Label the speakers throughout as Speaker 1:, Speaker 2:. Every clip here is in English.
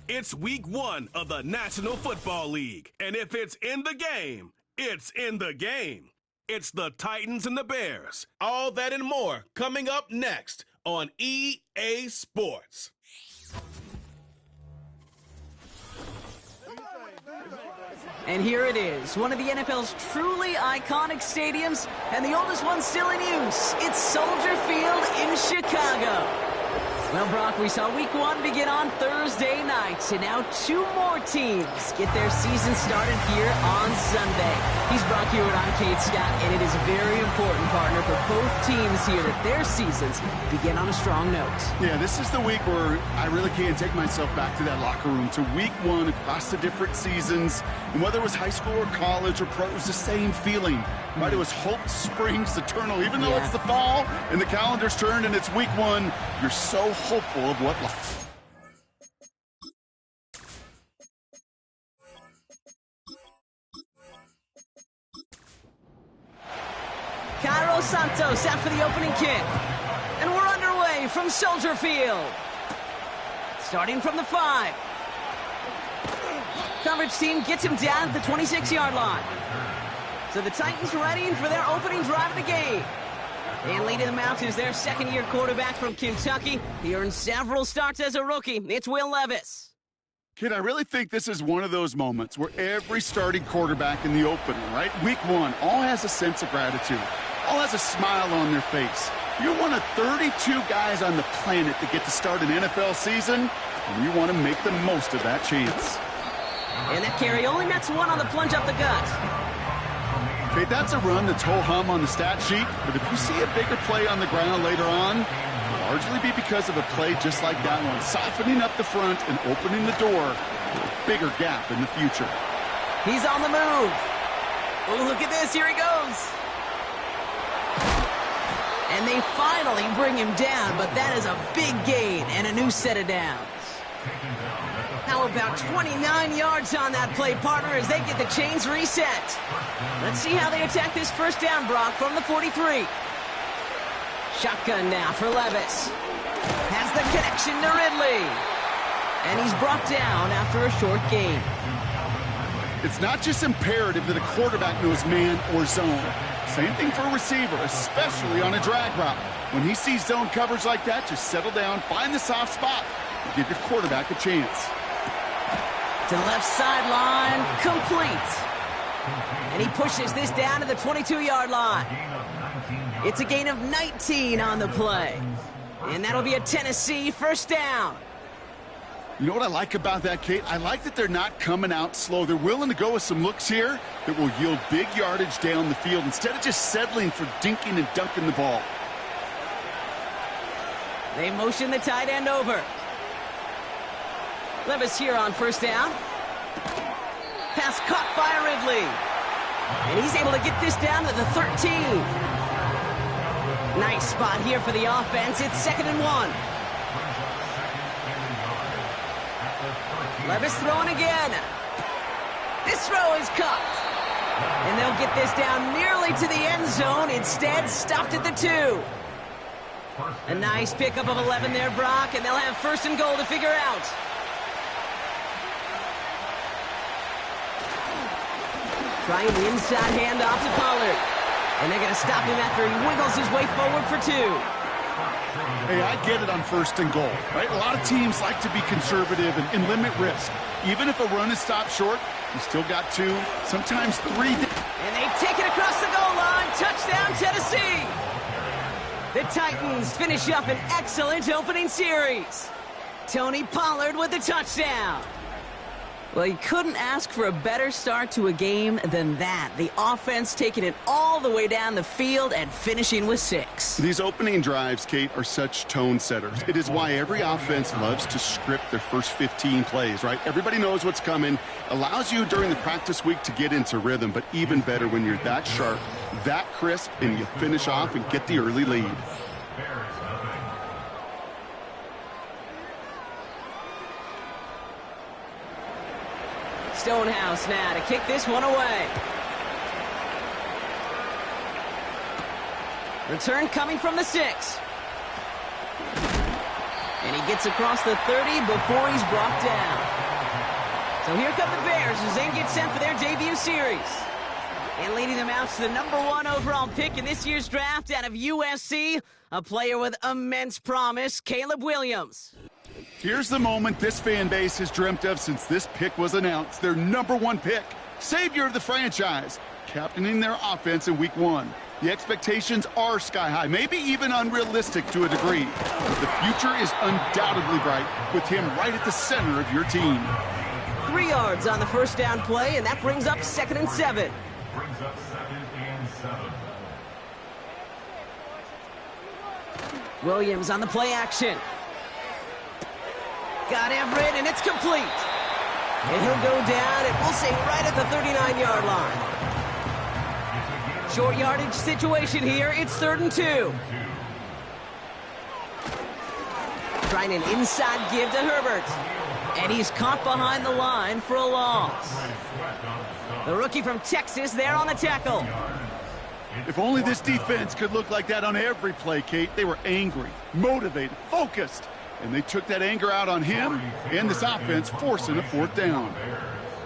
Speaker 1: It's week 1 of the National Football League. And if it's in the game, it's in the game. It's the Titans and the Bears. All that and more coming up next on EA Sports.
Speaker 2: And here it is, one of the NFL's truly iconic stadiums, and the oldest one still in use. It's Soldier Field in Chicago. Well, Brock, we saw week 1 begin on Thursday night, and now 2 more teams get their season started here on Sunday. He's Brock Hewitt, I'm Kate Scott, and it is very important, partner, for both teams here that their seasons begin on a strong note.
Speaker 3: Yeah, this is the week where I really can't take myself back to that locker room, to week 1 across the different seasons. And whether it was high school or college or pro, it was the same feeling. Right? It was hope springs eternal. Even though it's the fall and the calendar's turned and it's week 1, you're so hopeful of what lies.
Speaker 2: Cairo Santos out for the opening kick. And we're underway from Soldier Field. Starting from the 5. Coverage team gets him down at the 26-yard line. So the Titans ready for their opening drive of the game. And leading them out is their second-year quarterback from Kentucky. He earned several starts as a rookie. It's Will Levis.
Speaker 3: Kid, I really think this is one of those moments where every starting quarterback in the opening, right, week 1, all has a sense of gratitude, all has a smile on their face. You're one of 32 guys on the planet that get to start an NFL season, and you want to make the most of that chance.
Speaker 2: And that carry only nets 1 on the plunge up the gut.
Speaker 3: Okay, that's a run that's ho-hum on the stat sheet, but if you see a bigger play on the ground later on, it'll largely be because of a play just like that one, softening up the front and opening the door for a bigger gap in the future.
Speaker 2: He's on the move. Oh, look at this. Here he goes. And they finally bring him down, but that is a big gain and a new set of downs. How about 29 yards on that play, partner, as they get the chains reset. Let's see how they attack this first down, Brock, from the 43. Shotgun now for Levis. Has the connection to Ridley. And he's brought down after a short gain.
Speaker 3: It's not just imperative that a quarterback knows man or zone. Same thing for a receiver, especially on a drag route. When he sees zone coverage like that, just settle down, find the soft spot, and give your quarterback a chance.
Speaker 2: To the left sideline, complete. And he pushes this down to the 22-yard line. It's a gain of 19 on the play. And that'll be a Tennessee first down.
Speaker 3: You know what I like about that, Kate? I like that they're not coming out slow. They're willing to go with some looks here that will yield big yardage down the field instead of just settling for dinking and dunking the ball.
Speaker 2: They motion the tight end over. Levis here on first down. Pass caught by Ridley. And he's able to get this down to the 13. Nice spot here for the offense. It's 2nd and 1. Levis throwing again. This throw is caught. And they'll get this down nearly to the end zone. Instead, stopped at the 2. A nice pickup of 11 there, Brock, and they'll have 1st and goal to figure out. Trying the inside handoff to Pollard. And they're going to stop him after he wiggles his way forward for 2.
Speaker 3: Hey, I get it on 1st and goal, right? A lot of teams like to be conservative and limit risk. Even if a run is stopped short, you still got 2, sometimes 3.
Speaker 2: And they take it across the goal line. Touchdown, Tennessee. The Titans finish up an excellent opening series. Tony Pollard with the touchdown. Well, you couldn't ask for a better start to a game than that. The offense taking it all the way down the field and finishing with 6.
Speaker 3: These opening drives, Kate, are such tone setters. It is why every offense loves to script their first 15 plays, right? Everybody knows what's coming. Allows you during the practice week to get into rhythm, but even better when you're that sharp, that crisp, and you finish off and get the early lead.
Speaker 2: Stonehouse now to kick this one away. Return coming from the 6. And he gets across the 30 before he's brought down. So here come the Bears as they get set for their debut series. And leading them out to the #1 overall pick in this year's draft out of USC, a player with immense promise, Caleb Williams.
Speaker 3: Here's the moment this fan base has dreamt of since this pick was announced. Their #1 pick, savior of the franchise, captaining their offense in week 1. The expectations are sky high, maybe even unrealistic to a degree. But the future is undoubtedly bright with him right at the center of your team.
Speaker 2: 3 yards on the first down play, and that brings up 2nd and 7. Williams on the play action. Got Everett, and it's complete. And he'll go down, and we'll say right at the 39-yard line. Short yardage situation here. It's 3rd and 2. Trying an inside give to Herbert. And he's caught behind the line for a loss. The rookie from Texas there on the tackle.
Speaker 3: If only this defense could look like that on every play, Kate. They were angry, motivated, focused. And they took that anger out on him and this offense, forcing a 4th down.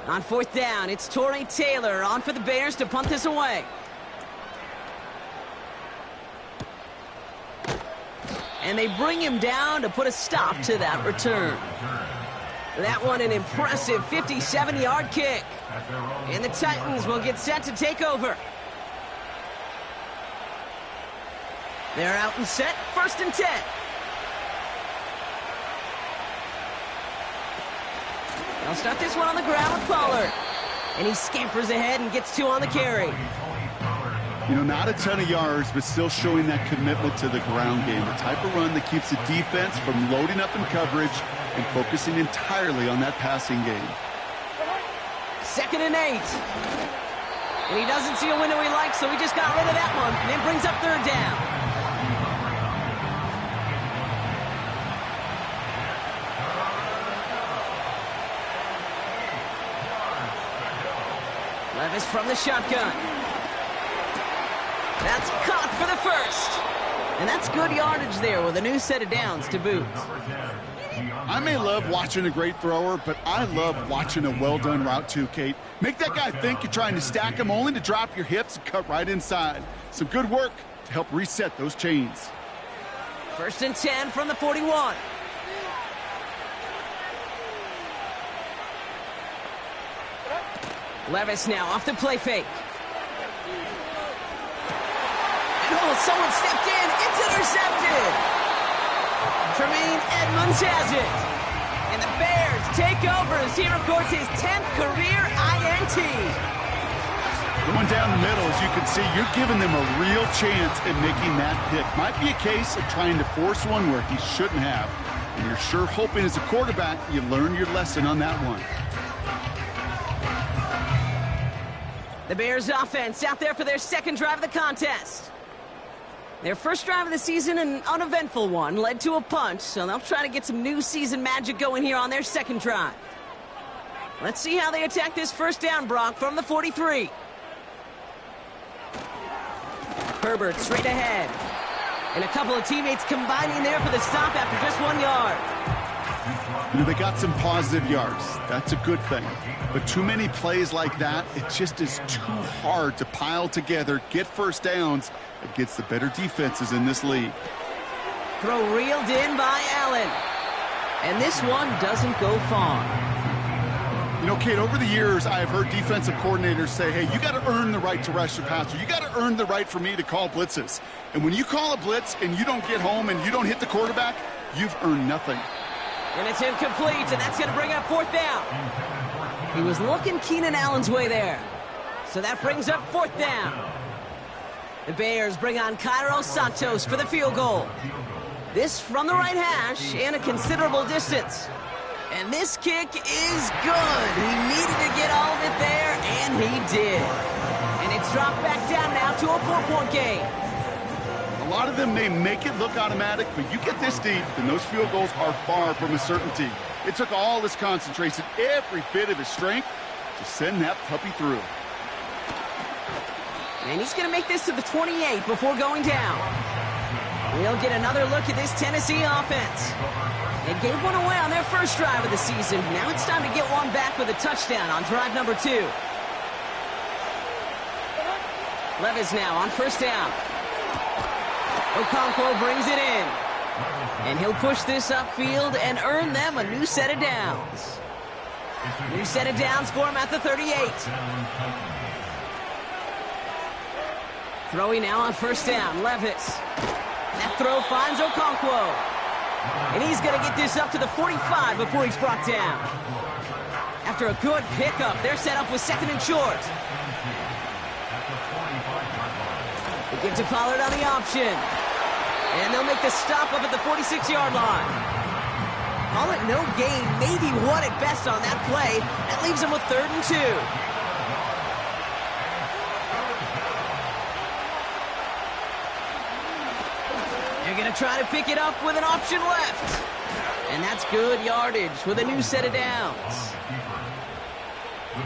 Speaker 2: On 4th down, it's Torrey Taylor on for the Bears to punt this away. And they bring him down to put a stop to that return. That one an impressive 57-yard kick. And the Titans will get set to take over. They're out and set, 1st and 10. They'll start this one on the ground with Pollard. And he scampers ahead and gets 2 on the carry.
Speaker 3: You know, not a ton of yards, but still showing that commitment to the ground game. The type of run that keeps the defense from loading up in coverage and focusing entirely on that passing game.
Speaker 2: 2nd and 8. And he doesn't see a window he likes, so he just got rid of that one. And then brings up 3rd down. Levis from the shotgun. That's caught for the 1st. And that's good yardage there with a new set of downs to boot.
Speaker 3: I may love watching a great thrower, but I love watching a well-done route too, Kate. Make that guy think you're trying to stack him only to drop your hips and cut right inside. Some good work to help reset those chains.
Speaker 2: 1st and 10 from the 41. Levis now off the play fake. And someone stepped in. It's intercepted. Tremaine Edmunds has it. And the Bears take over as he records his 10th career INT.
Speaker 3: Going down the middle, as you can see, you're giving them a real chance at making that pick. Might be a case of trying to force one where he shouldn't have. And you're sure hoping as a quarterback you learn your lesson on that one.
Speaker 2: The Bears offense out there for their 2nd drive of the contest. Their 1st drive of the season, an uneventful one, led to a punt, so they'll try to get some new season magic going here on their 2nd drive. Let's see how they attack this 1st down, Brock, from the 43. Herbert straight ahead. And a couple of teammates combining there for the stop after just 1 yard.
Speaker 3: You know, they got some positive yards. That's a good thing. But too many plays like that, it just is too hard to pile together, get 1st downs against the better defenses in this league.
Speaker 2: Throw reeled in by Allen. And this one doesn't go far.
Speaker 3: You know, Kate, over the years, I have heard defensive coordinators say, hey, you got to earn the right to rush the passer. You got to earn the right for me to call blitzes. And when you call a blitz and you don't get home and you don't hit the quarterback, you've earned nothing.
Speaker 2: And it's incomplete, and that's going to bring up 4th down. He was looking Keenan Allen's way there. So that brings up 4th down. The Bears bring on Cairo Santos for the field goal. This from the right hash and a considerable distance. And this kick is good. He needed to get all of it there, and he did. And it's dropped back down now to a 4-point game.
Speaker 3: A lot of them may make it look automatic, but you get this deep, and those field goals are far from a certainty. It took all his concentration, every bit of his strength, to send that puppy through.
Speaker 2: And he's going to make this to the 28 before going down. We'll get another look at this Tennessee offense. They gave one away on their first drive of the season. Now it's time to get one back with a touchdown on drive number 2. Levis now on first down. Okonkwo brings it in. And he'll push this upfield and earn them a new set of downs. New set of downs for him at the 38. Throwing now on first down, Levis. That throw finds Okonkwo. And he's going to get this up to the 45 before he's brought down. After a good pickup, they're set up with second and short. They give to Pollard on the option. And they'll make the stop up at the 46-yard line. Call it no gain, maybe one at best on that play. That leaves them with 3rd and 2. They're going to try to pick it up with an option left. And that's good yardage with a new set of downs.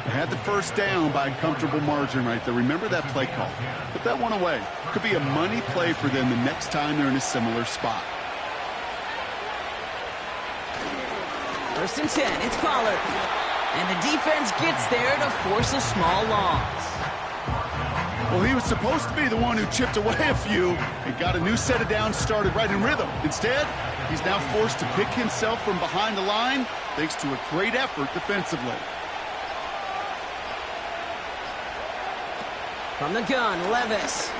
Speaker 3: They had the first down by a comfortable margin right there. Remember that play call. Put that one away. Could be a money play for them the next time they're in a similar spot.
Speaker 2: 1st and 10, it's Pollard. And the defense gets there to force a small loss.
Speaker 3: Well, he was supposed to be the one who chipped away a few and got a new set of downs started right in rhythm. Instead, he's now forced to pick himself from behind the line thanks to a great effort defensively.
Speaker 2: From the gun, Levis.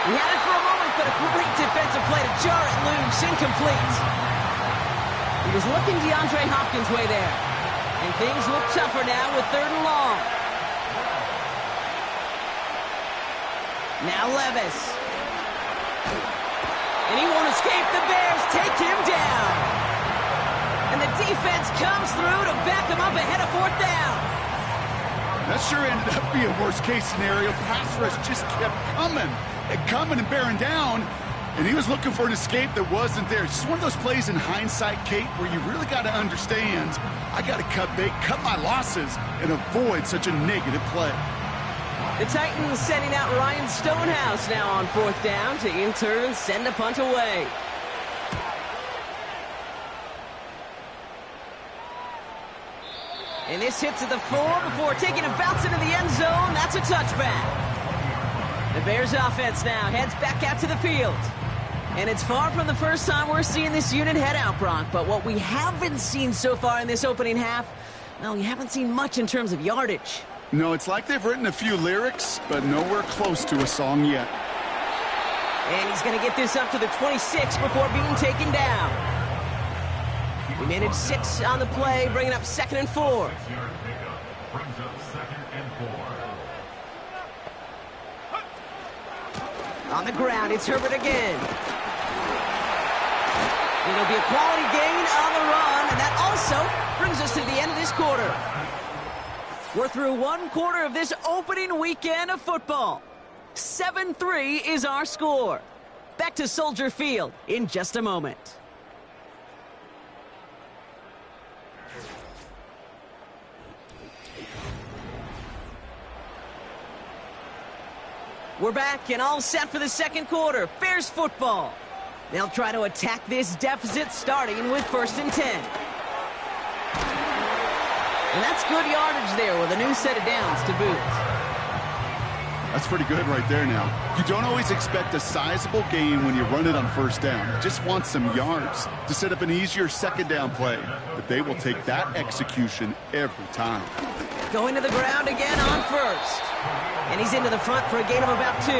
Speaker 2: He had it for a moment, but a great defensive play to jar it loose, incomplete. He was looking DeAndre Hopkins' way there. And things look tougher now with 3rd and long. Now Levis. And he won't escape. The Bears take him down. And the defense comes through to back him up ahead of 4th down.
Speaker 3: That sure ended up being a worst-case scenario. Pass rush just kept coming and bearing down, and he was looking for an escape that wasn't there. It's just one of those plays in hindsight, Kate, where you really got to understand, I got to cut bait, cut my losses, and avoid such a negative play.
Speaker 2: The Titans sending out Ryan Stonehouse now on 4th down to in turn send a punt away. And this hits at the 4 before taking a bounce into the end zone. That's a touchback. The Bears offense now heads back out to the field. And it's far from the first time we're seeing this unit head out, Brock. But what we haven't seen so far in this opening half, well, we haven't seen much in terms of yardage.
Speaker 3: No, it's like they've written a few lyrics, but nowhere close to a song yet.
Speaker 2: And he's going to get this up to the 26 before being taken down. We managed 6 on the play, bringing up 2nd and 4. On the ground, it's Herbert again. It'll be a quality gain on the run, and that also brings us to the end of this quarter. We're through 1 quarter of this opening weekend of football. 7-3 is our score. Back to Soldier Field in just a moment. We're back and all set for the 2nd quarter. Bears football. They'll try to attack this deficit starting with 1st and 10. And that's good yardage there with a new set of downs to boot.
Speaker 3: That's pretty good right there now. You don't always expect a sizable gain when you run it on 1st down. You just want some yards to set up an easier 2nd down play. But they will take that execution every time.
Speaker 2: Going to the ground again on 1st. And he's into the front for a gain of about 2.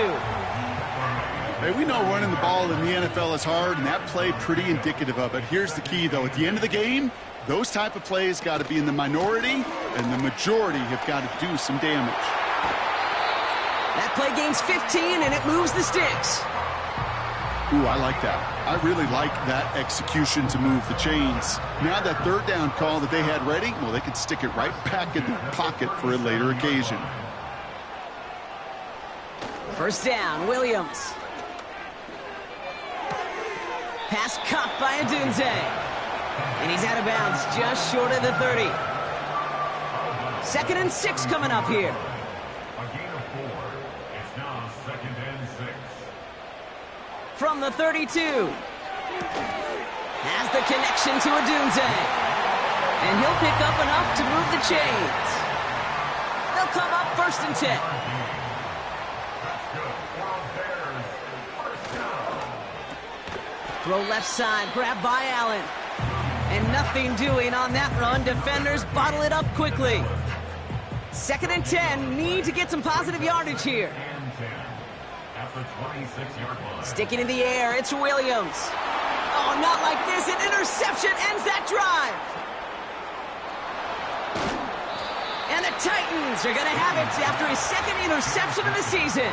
Speaker 3: Hey, we know running the ball in the NFL is hard, and that play pretty indicative of it. Here's the key, though. At the end of the game, those type of plays got to be in the minority, and the majority have got to do some damage.
Speaker 2: That play gains 15, and it moves the sticks.
Speaker 3: Ooh, I like that. I really like that execution to move the chains. Now that 3rd down call that they had ready, well, they could stick it right back in their pocket for a later occasion.
Speaker 2: 1st down, Williams. Pass caught by Adunze. And he's out of bounds just short of the 30. 2nd and 6 coming up here.
Speaker 4: A gain of 4. It's now 2nd and 6.
Speaker 2: from the 32. Has the connection to Odunze. And he'll pick up enough to move the chains. They'll come up 1st and 10. Throw left side, grab by Allen. And nothing doing on that run. Defenders bottle it up quickly. 2nd and 10, need to get some positive yardage here. Sticking in the air, it's Williams. Oh, not like this. An interception ends that drive. And the Titans are going to have it after his 2nd interception of the season.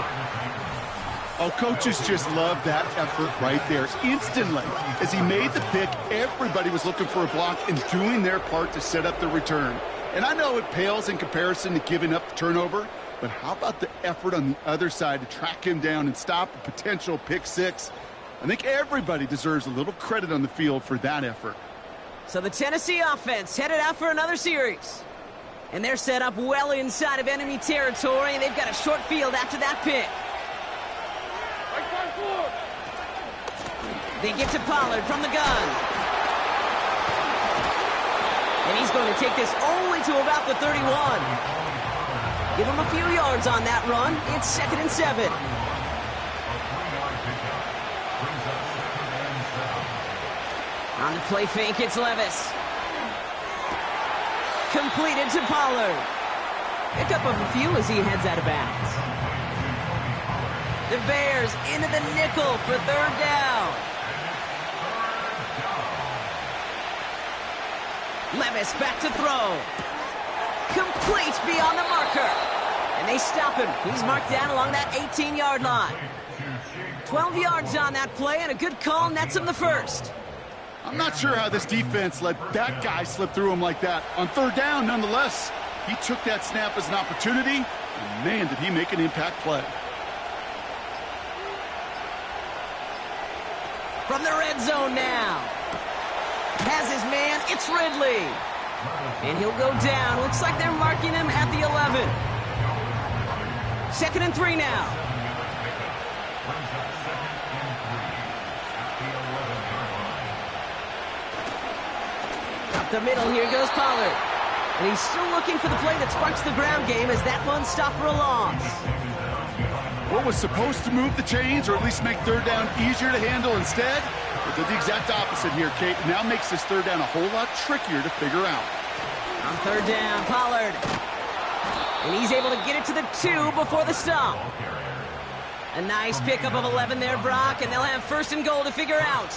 Speaker 3: Oh, coaches just love that effort right there. Instantly, as he made the pick, everybody was looking for a block and doing their part to set up the return. And I know it pales in comparison to giving up the turnover, but how about the effort on the other side to track him down and stop a potential pick six? I think everybody deserves a little credit on the field for that effort.
Speaker 2: So the Tennessee offense headed out for another series. And they're set up well inside of enemy territory, and they've got a short field after that pick. They get to Pollard from the gun. And he's going to take this only to about the 31. Give him a few yards on that run. It's 2nd and 7. On the play fake, it's Levis. Completed to Pollard. Pick up of a few as he heads out of bounds. The Bears into the nickel for 3rd down. Levis back to throw. Complete beyond the marker. And they stop him. He's marked down along that 18-yard line. 12 yards on that play, and a good call nets him the 1st.
Speaker 3: I'm not sure how this defense let that guy slip through him like that. On 3rd down, nonetheless, he took that snap as an opportunity, and man, did he make an impact play.
Speaker 2: From the red zone now. Has his man, it's Ridley. And he'll go down. Looks like they're marking him at the 11. 2nd and 3 now. Up the middle, here goes Pollard. And he's still looking for the play that sparks the ground game as that one stopped for a loss.
Speaker 3: What was supposed to move the chains or at least make 3rd down easier to handle instead? It did the exact opposite here, Kate. Now makes this 3rd down a whole lot trickier to figure out.
Speaker 2: On 3rd down, Pollard. And he's able to get it to the 2 before the stop. A nice pickup of 11 there, Brock, and they'll have 1st and goal to figure out.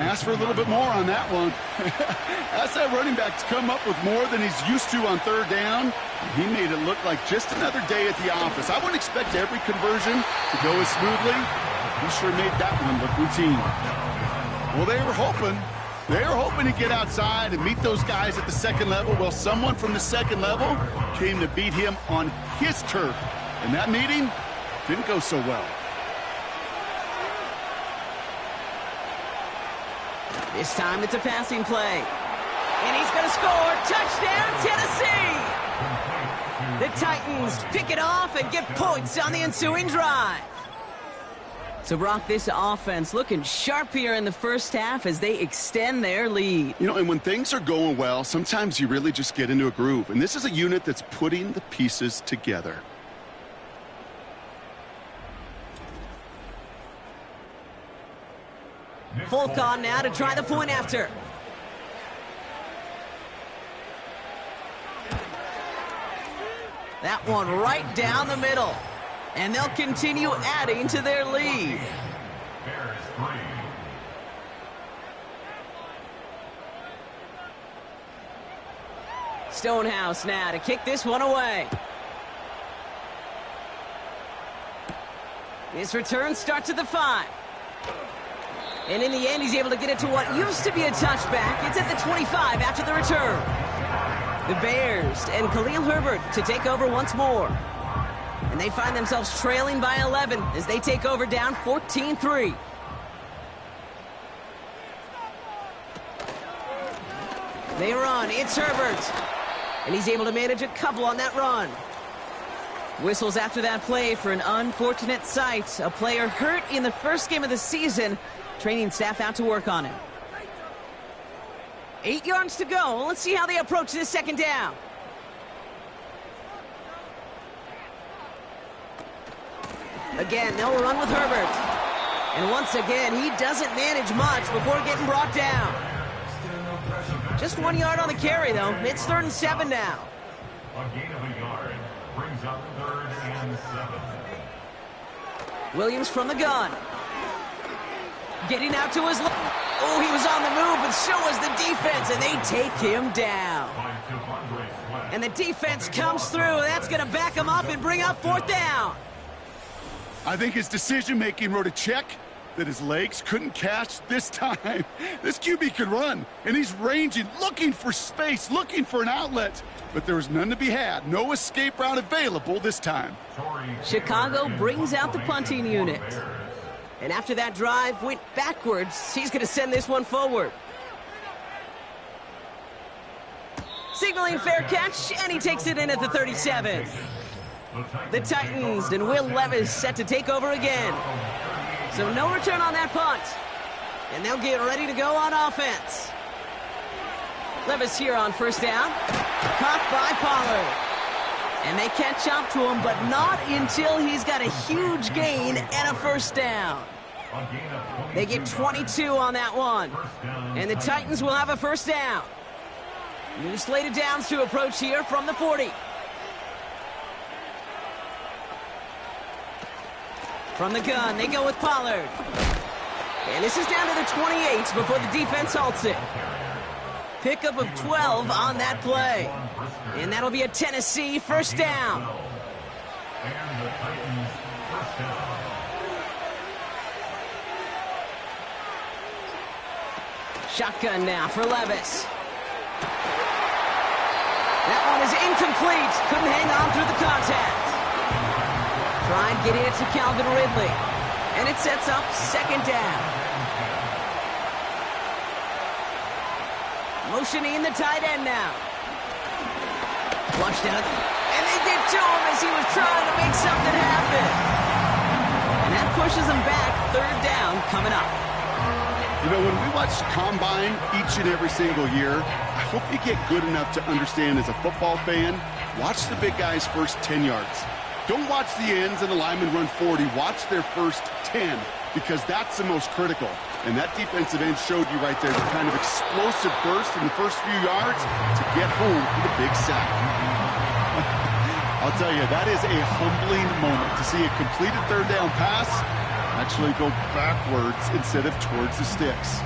Speaker 3: Ask for a little bit more on that one. Ask that running back to come up with more than he's used to on 3rd down. He made it look like just another day at the office. I wouldn't expect every conversion to go as smoothly. He sure made that one look routine. Well, they were hoping to get outside and meet those guys at the 2nd level. Well, someone from the 2nd level came to beat him on his turf. And that meeting didn't go so well.
Speaker 2: This time it's a passing play. And he's going to score. Touchdown, Tennessee! The Titans pick it off and get points on the ensuing drive. So, Brock, this offense looking sharp here in the 1st half as they extend their lead.
Speaker 3: You know, and when things are going well, sometimes you really just get into a groove. And this is a unit that's putting the pieces together.
Speaker 2: Folk on now to try the point after. That one right down the middle. And they'll continue adding to their lead. Stonehouse now to kick this one away. His return starts at the 5. And in the end, he's able to get it to what used to be a touchback. It's at the 25 after the return. The Bears and Khalil Herbert to take over once more. And they find themselves trailing by 11 as they take over down 14-3. They run. It's Herbert. And he's able to manage a couple on that run. Whistles after that play for an unfortunate sight. A player hurt in the first game of the season. Training staff out to work on him. 8 yards to go. Let's see how they approach this second down. Again, they'll run with Herbert. And once again, he doesn't manage much before getting brought down. Just 1 yard on the carry, though. It's 3rd and 7 now.
Speaker 4: A gain of a yard brings up 3rd and 7.
Speaker 2: Williams from the gun. Getting out to his left. Oh, he was on the move, but so was the defense, and they take him down. And the defense comes through. That's going to back him up and bring up 4th down.
Speaker 3: I think his decision-making wrote a check that his legs couldn't catch this time. This QB could run, and he's ranging, looking for space, looking for an outlet. But there was none to be had. No escape route available this time.
Speaker 2: Chicago brings out the punting unit. And after that drive went backwards, he's going to send this one forward. Signaling fair catch, and he takes it in at the 37. The Titans and Will Levis set to take over again. So no return on that punt. And they'll get ready to go on offense. Levis here on 1st down. Caught by Pollard. And they catch up to him, but not until he's got a huge gain and a 1st down. They get 22 on that one. And the Titans will have a 1st down. New slate of downs to approach here from the 40. From the gun, they go with Pollard. And this is down to the 28 before the defense halts it. Pickup of 12 on that play. And that'll be a Tennessee 1st down. Shotgun now for Levis. That one is incomplete. Couldn't hang on through the contact. Tried getting it to Calvin Ridley. And it sets up 2nd down. Motioning the tight end now. Flushed out. And they get to him as he was trying to make something happen. And that pushes him back. 3rd down coming up.
Speaker 3: You know, when we watch Combine each and every single year, I hope you get good enough to understand as a football fan, watch the big guys' first 10 yards. Don't watch the ends and the linemen run 40. Watch their first 10, because that's the most critical. And that defensive end showed you right there the kind of explosive burst in the first few yards to get home for the big sack. I'll tell you, that is a humbling moment to see a completed 3rd down pass actually go backwards instead of towards the sticks.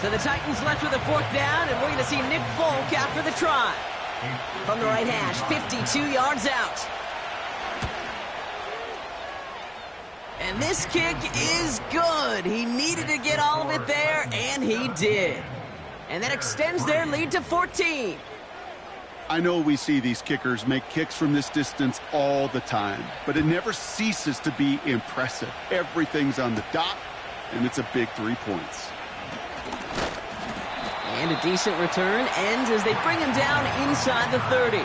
Speaker 2: So the Titans left with a 4th down, and we're going to see Nick Folk after the try. From the right hash, 52 yards out. And this kick is good. He needed to get all of it there, and he did. And that extends their lead to 14.
Speaker 3: I know we see these kickers make kicks from this distance all the time, but it never ceases to be impressive. Everything's on the dot, and it's a big 3 points.
Speaker 2: And a decent return ends as they bring him down inside the 30.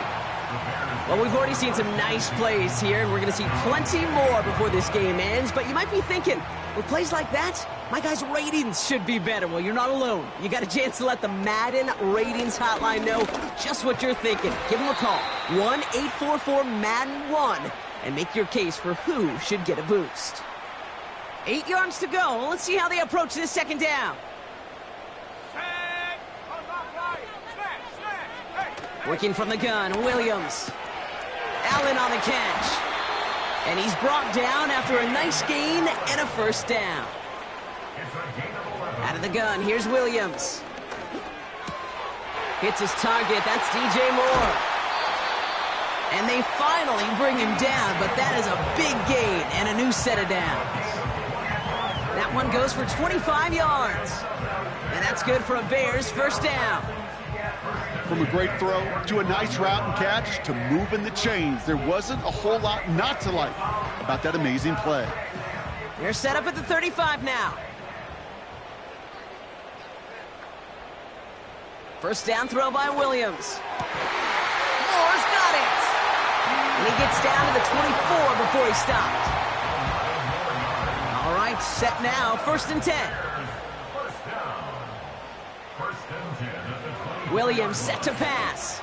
Speaker 2: Well, we've already seen some nice plays here, and we're going to see plenty more before this game ends. But you might be thinking, with plays like that, my guys' ratings should be better. Well, you're not alone. You got a chance to let the Madden Ratings Hotline know just what you're thinking. Give them a call, 1-844-MADDEN1, and make your case for who should get a boost. 8 yards to go. Let's see how they approach this 2nd down. Working from the gun, Williams. Allen on the catch. And he's brought down after a nice gain and a 1st down. Out of the gun, here's Williams. Hits his target, that's DJ Moore. And they finally bring him down, but that is a big gain and a new set of downs. That one goes for 25 yards. And that's good for a Bears 1st down.
Speaker 3: From a great throw to a nice route and catch to moving the chains, there wasn't a whole lot not to like about that amazing play.
Speaker 2: They're set up at the 35 now. 1st down throw by Williams. Moore's got got it. And he gets down to the 24 before he stopped. All right, set now, 1st and 10.
Speaker 4: First down. First and 10 at the 20.
Speaker 2: Williams set to pass.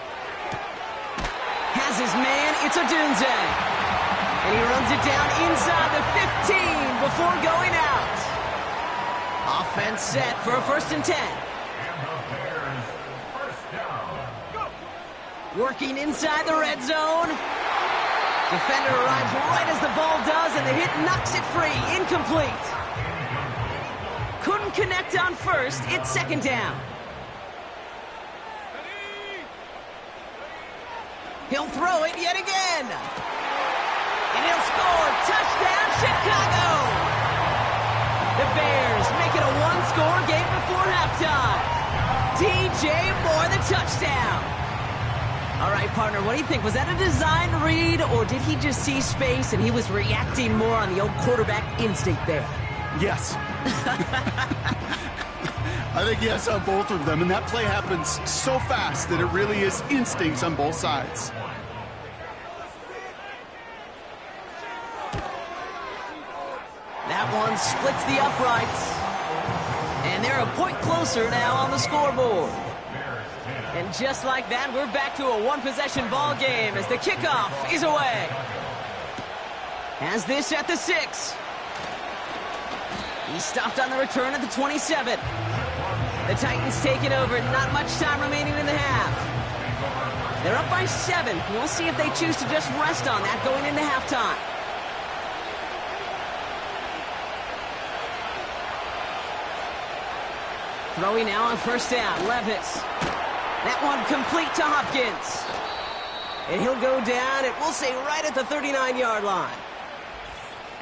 Speaker 2: Has his man, it's Odunze. And he runs it down inside the 15 before going out. Offense set for a 1st and 10.
Speaker 4: And the Bears, first down.
Speaker 2: Working inside the red zone. Defender arrives right as the ball does, and the hit knocks it free. Incomplete. Couldn't connect on 1st. It's 2nd down. He'll throw it yet again. And he'll score. Touchdown, Chicago. The Bears make it a one-score game before halftime. DJ Moore, the touchdown. All right, partner, what do you think? Was that a design read, or did he just see space and he was reacting more on the old quarterback instinct there?
Speaker 3: Yes. I think yes on both of them, and that play happens so fast that it really is instincts on both sides.
Speaker 2: That one splits the uprights. And they're a point closer now on the scoreboard. And just like that, we're back to a one-possession ball game as the kickoff is away. Has this at the 6. He stopped on the return at the 27. The Titans take it over. Not much time remaining in the half. They're up by 7. We'll see if they choose to just rest on that going into halftime. Throwing now on 1st down, Levis. That one complete to Hopkins. And he'll go down, and we'll say right at the 39-yard line.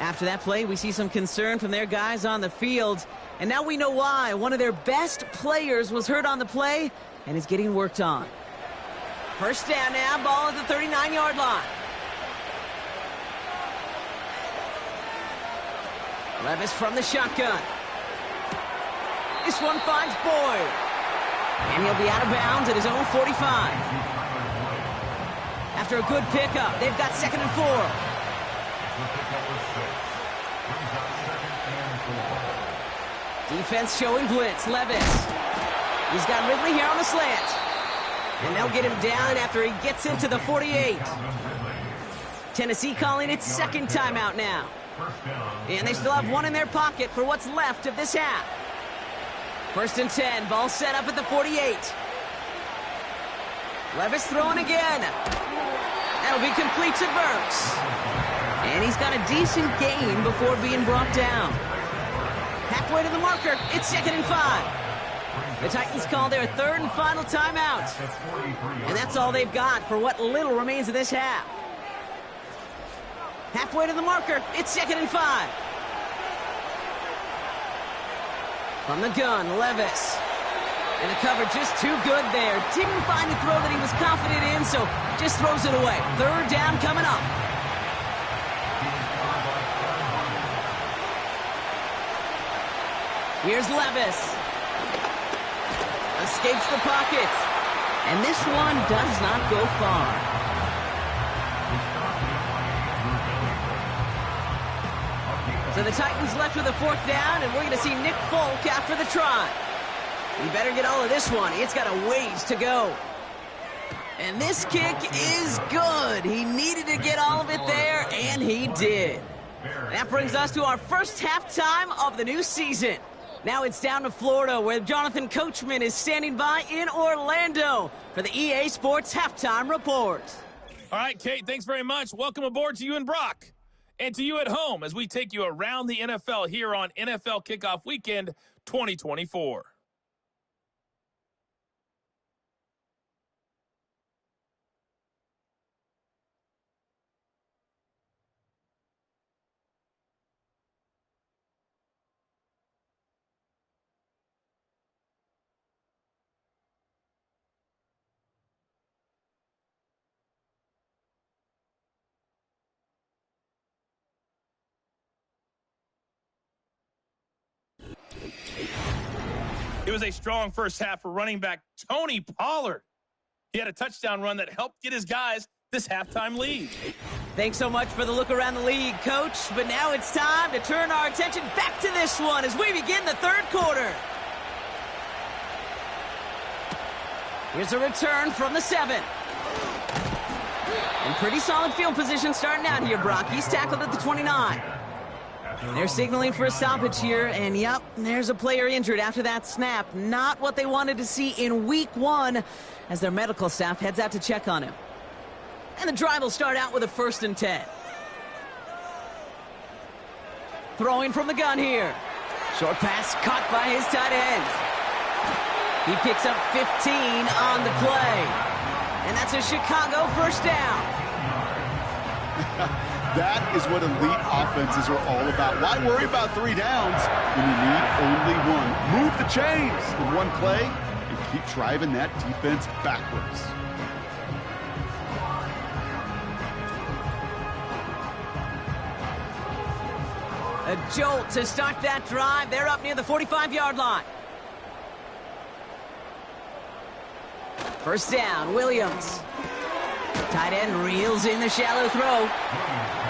Speaker 2: After that play, we see some concern from their guys on the field. And now we know why. One of their best players was hurt on the play and is getting worked on. 1st down now, ball at the 39-yard line. Levis from the shotgun. This one finds Boyd. And he'll be out of bounds at his own 45. After a good pickup, they've got 2nd and 4. Defense showing blitz. Levis. He's got Ridley here on the slant. And they'll get him down after he gets into the 48. Tennessee calling its 2nd timeout now. And they still have one in their pocket for what's left of this half. 1st and 10, ball set up at the 48. Levis throwing again. That'll be complete to Burks. And he's got a decent gain before being brought down. Halfway to the marker, it's 2nd and 5. The Titans call their 3rd and final timeout. And that's all they've got for what little remains of this half. Halfway to the marker, it's 2nd and 5. From the gun, Levis. And the cover just too good there. Didn't find the throw that he was confident in, so just throws it away. 3rd down coming up. Here's Levis. Escapes the pocket. And this one does not go far. So the Titans left with a 4th down, and we're going to see Nick Folk after the try. He better get all of this one. It's got a ways to go. And this kick is good. He needed to get all of it there, and he did. That brings us to our first halftime of the new season. Now it's down to Florida, where Jonathan Coachman is standing by in Orlando for the EA Sports Halftime Report.
Speaker 5: All right, Kate, thanks very much. Welcome aboard to you and Brock. And to you at home as we take you around the NFL here on NFL Kickoff Weekend 2024. It was a strong first half for running back Tony Pollard. He had a touchdown run that helped get his guys this halftime lead.
Speaker 2: Thanks so much for the look around the league, Coach. But now it's time to turn our attention back to this one as we begin the third quarter. Here's a return from the 7. And pretty solid field position starting out here, Brock. He's tackled at the 29. They're signaling for a stoppage here, and yep, there's a player injured after that snap. Not what they wanted to see in week 1 as their medical staff heads out to check on him. And the drive will start out with a 1st and 10. Throwing from the gun here. Short pass caught by his tight end. He picks up 15 on the play. And that's a Chicago first down.
Speaker 3: That is what elite offenses are all about. Why worry about 3 downs when you need only 1? Move the chains in one play and keep driving that defense backwards.
Speaker 2: A jolt to start that drive. They're up near the 45-yard line. First down, Williams. Tight end reels in the shallow throw.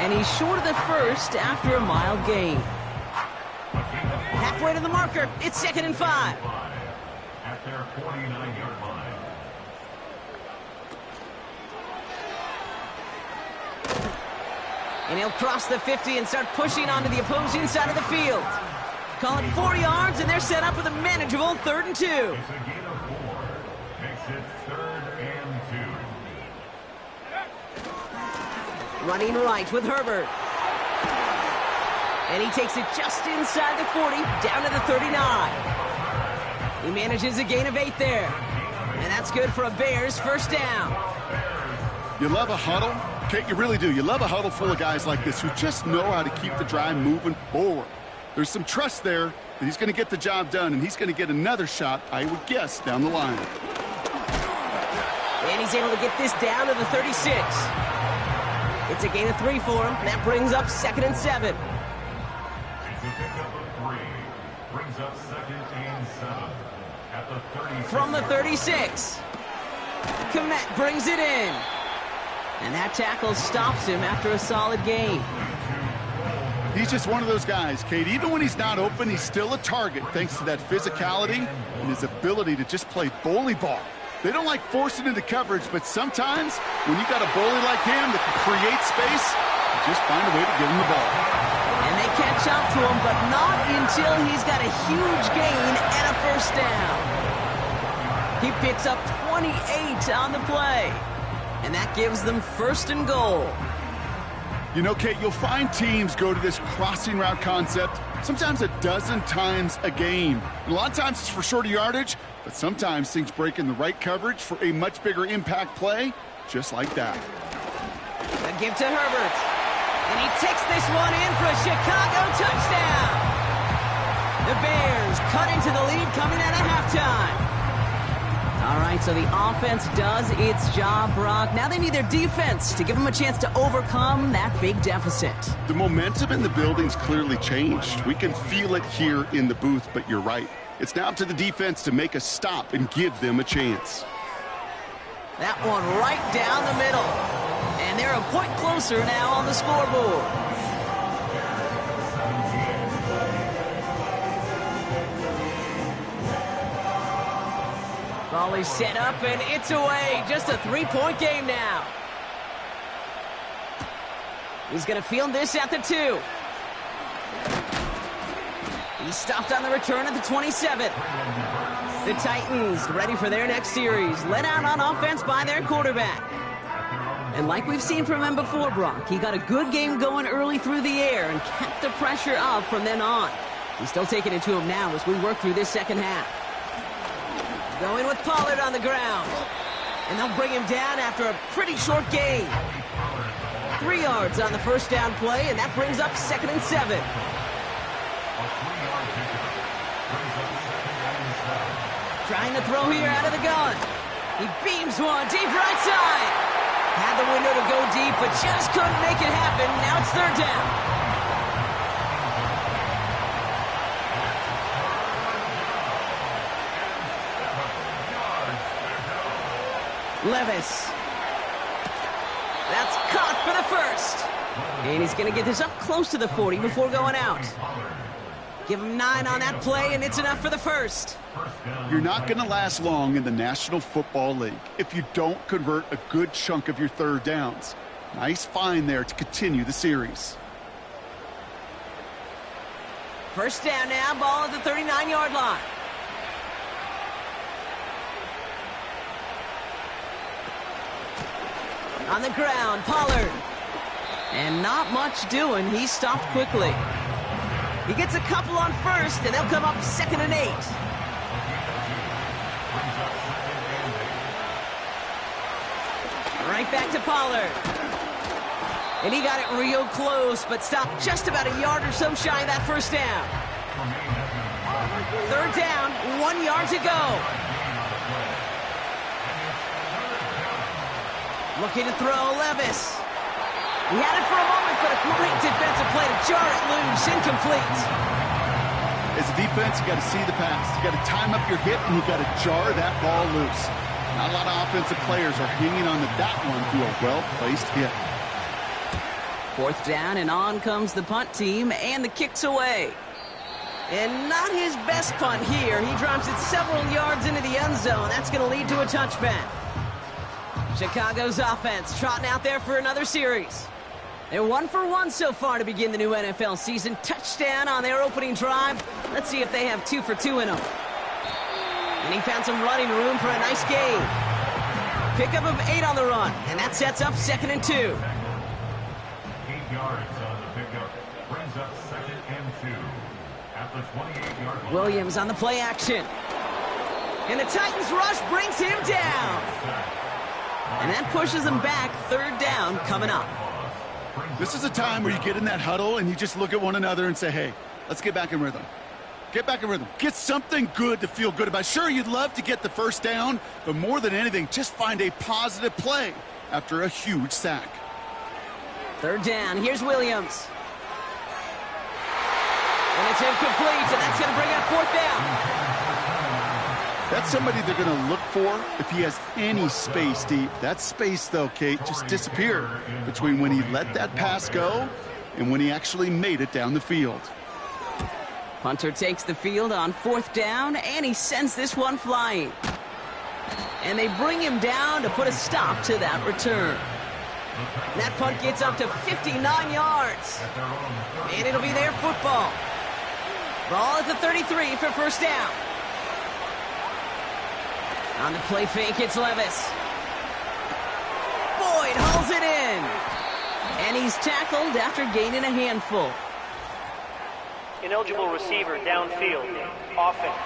Speaker 2: And he's short of the first after a mild gain. Halfway to the marker. It's 2nd and 5.
Speaker 4: At their 49-yard line.
Speaker 2: And he'll cross the 50 and start pushing onto the opposing side of the field. Call it 4 yards, and they're set up with a manageable 3rd and 2.
Speaker 4: It's a gain of 4. Makes it 3rd and 2.
Speaker 2: Running right with Herbert. And he takes it just inside the 40, down to the 39. He manages a gain of 8 there. And that's good for a Bears first down.
Speaker 3: You love a huddle? Kate, you really do. You love a huddle full of guys like this who just know how to keep the drive moving forward. There's some trust there that he's going to get the job done, and he's going to get another shot, I would guess, down the line.
Speaker 2: And he's able to get this down to the 36. It's a gain of 3 for him. That brings up 2nd and 7.
Speaker 4: It's a pickup of 3. Brings up 2nd and 7. At the 36.
Speaker 2: From the 36. Kmet brings it in. And that tackle stops him after a solid gain.
Speaker 3: He's just one of those guys, Kate. Even when he's not open, he's still a target thanks to that physicality and his ability to just play bully ball. They don't like forcing into coverage, but sometimes when you got a bully like him that can create space, you just find a way to get him the ball.
Speaker 2: And they catch up to him, but not until he's got a huge gain and a first down. He picks up 28 on the play. And that gives them 1st and goal.
Speaker 3: You know, Kate, you'll find teams go to this crossing route concept sometimes a dozen times a game. And a lot of times it's for shorter yardage, but sometimes things break in the right coverage for a much bigger impact play, just like that.
Speaker 2: A give to Herbert. And he takes this one in for a Chicago touchdown. The Bears cut into the lead coming out of halftime. All right, so the offense does its job, Brock. Now they need their defense to give them a chance to overcome that big deficit.
Speaker 3: The momentum in the building's clearly changed. We can feel it here in the booth, but you're right. It's now up to the defense to make a stop and give them a chance.
Speaker 2: That one right down the middle. And they're a point closer now on the scoreboard. Ball is set up, and it's away. Just a 3-point game now. He's going to field this at the 2. He's stopped on the return at the 27. The Titans ready for their next series. Led out on offense by their quarterback. And like we've seen from him before, Brock, he got a good game going early through the air and kept the pressure up from then on. He's still taking it to him now as we work through this second half. Going with Pollard on the ground. And they'll bring him down after a pretty short gain. 3 yards on the first down play, and that brings up 2nd and 7. Trying to throw here out of the gun. He beams one deep right side. Had the window to go deep, but just couldn't make it happen. Now it's 3rd down. Levis. And he's going to get this up close to the 40 before going out. Give him 9 on that play, and it's enough for the first.
Speaker 3: You're not going to last long in the National Football League if you don't convert a good chunk of your third downs. Nice find there to continue the series.
Speaker 2: First down now, ball at the 39-yard line. On the ground, Pollard. And not much doing. He stopped quickly. He gets a couple on first, and they'll come up 2nd and 8. Right back to Pollard. And he got it real close, but stopped just about a yard or so shy of that first down. 3rd down, 1 yard to go. Looking to throw, Levis. He had it for a moment, but a great defensive play to jar it loose. Incomplete.
Speaker 3: As a defense, you got to see the pass. You got to time up your hit, and you got to jar that ball loose. Not a lot of offensive players are hanging on to that one through a well-placed hit.
Speaker 2: 4th down, and on comes the punt team, and the kick's away. And not his best punt here. He drops it several yards into the end zone. That's going to lead to a touchback. Chicago's offense trotting out there for another series. They're 1 for 1 so far to begin the new NFL season. Touchdown on their opening drive. Let's see if they have 2 for 2 in them. And he found some running room for a nice gain. Pickup of 8 on the run, and that sets up 2nd and 2.
Speaker 4: 8 yards on the pickup. Brings up 2nd and 2. At the 28-yard line.
Speaker 2: Williams on the play action. And the Titans rush brings him down. And that pushes him back. 3rd down coming up.
Speaker 3: This is a time where you get in that huddle and you just look at one another and say, hey, let's get back in rhythm. Get back in rhythm. Get something good to feel good about. Sure, you'd love to get the first down, but more than anything, just find a positive play after a huge sack.
Speaker 2: 3rd down. Here's Williams. And it's incomplete, and that's going to bring up 4th down.
Speaker 3: That's somebody they're going to look for if he has any space deep. That space, though, Kate, just disappeared between when he let that pass go and when he actually made it down the field.
Speaker 2: Punter takes the field on 4th down, and he sends this one flying. And they bring him down to put a stop to that return. And that punt gets up to 59 yards. And it'll be their football. Ball at the 33 for first down. On the play fake, it's Levis. Boyd hauls it in. And he's tackled after gaining a handful.
Speaker 6: Ineligible receiver downfield. Offense.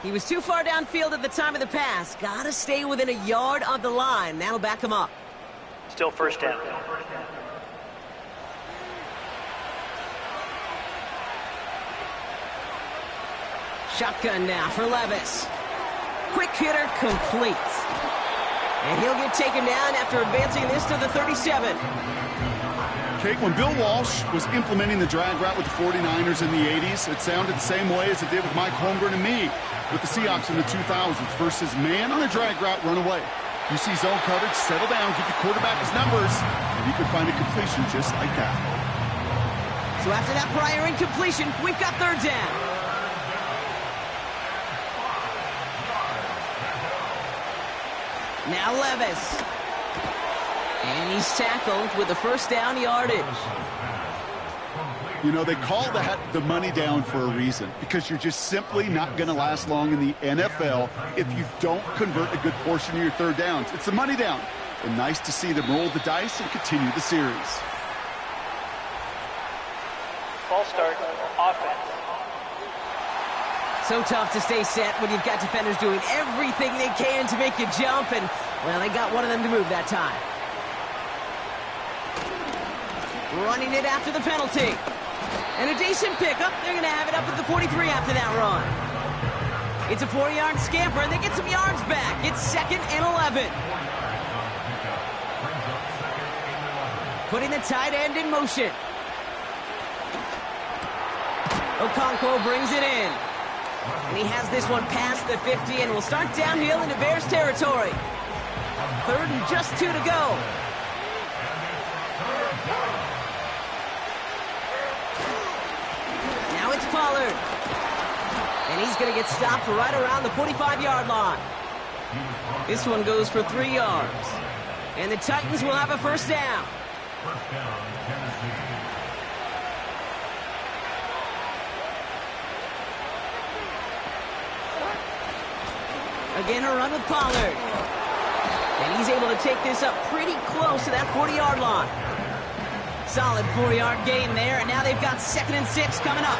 Speaker 2: He was too far downfield at the time of the pass. Gotta stay within a yard of the line. That'll back him up.
Speaker 6: Still first down.
Speaker 2: Shotgun now for Levis. Quick hitter complete. And he'll get taken down after advancing this to the 37.
Speaker 3: Kate, when Bill Walsh was implementing the drag route with the 49ers in the 80s, it sounded the same way as it did with Mike Holmgren and me with the Seahawks in the 2000s versus man on a drag route, run away. You see zone coverage, settle down, give your quarterback his numbers, and you can find a completion just like that.
Speaker 2: So after that prior incompletion, we've got 3rd down. Now Levis. And he's tackled with the first down yardage.
Speaker 3: You know, they call that the money down for a reason, because you're just simply not going to last long in the NFL if you don't convert a good portion of your 3rd downs. It's the money down. And nice to see them roll the dice and continue the series.
Speaker 6: Ball start. Offense.
Speaker 2: So tough to stay set when you've got defenders doing everything they can to make you jump, and, well, they got one of them to move that time. Running it after the penalty. And a decent pickup. They're going to have it up at the 43 after that run. It's a 4-yard scamper, and they get some yards back. It's 2nd and 11. Putting the tight end in motion. Okonkwo brings it in. And he has this one past the 50 and will start downhill into Bears territory. 3rd and just 2 to go. Now it's Pollard. And he's going to get stopped right around the 45-yard line. This one goes for 3 yards. And the Titans will have a first down.
Speaker 4: First down, Tennessee.
Speaker 2: Again, a run with Pollard. And he's able to take this up pretty close to that 40-yard line. Solid 4-yard gain there, and now they've got 2nd and 6 coming up.